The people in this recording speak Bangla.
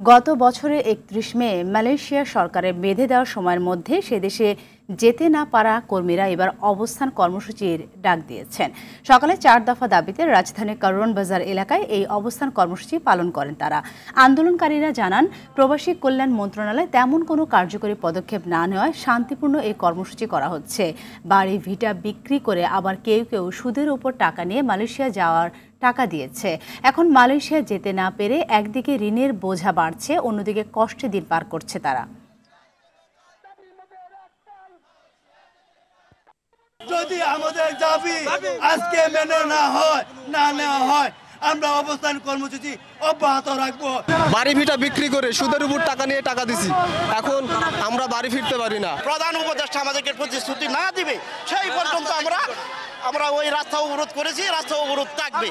গত বছরের ৩১ মে মালয়েশিয়া সরকারের বেঁধে দেওয়া সময়ের মধ্যে সে দেশে যেতে না পারা কর্মীরা এবার অবস্থান কর্মসূচির ডাক দিয়েছেন। সকালে ৪ দফা দাবিতে রাজধানীর কারওয়ান বাজার এলাকায় এই অবস্থান কর্মসূচি পালন করেন তারা। আন্দোলনকারীরা জানান, প্রবাসী কল্যাণ মন্ত্রণালয় তেমন কোনো কার্যকরী পদক্ষেপ না নেওয়ায় শান্তিপূর্ণ এই কর্মসূচি করা হচ্ছে। বাড়ি ভিটা বিক্রি করে আবার কেউ কেউ সুদের উপর টাকা নিয়ে মালয়েশিয়া যাওয়ার টাকা দিয়েছে। এখন মালয়েশিয়া যেতে না পেরে একদিকে ঋণের বোঝা বাড়ছে, অন্যদিকে কষ্টে দিন পার করছে তারা। যদি আমাদের দাবি আজকে মেনে না নেওয়া হয়, আমরা অবস্থান কর্মসূচি অব্যাহত রাখবো। বাড়ি ভিটা বিক্রি করে সুদের উপর টাকা নিয়ে টাকা দিছি, এখন আমরা বাড়ি ফিরতে পারি না। প্রধান উপদেষ্টা আমাদেরকে প্রতিশ্রুতি না দিবে সেই পর্যন্ত আমরা ওই রাস্তা অবরোধ করেছি, রাস্তা অবরোধ থাকবে।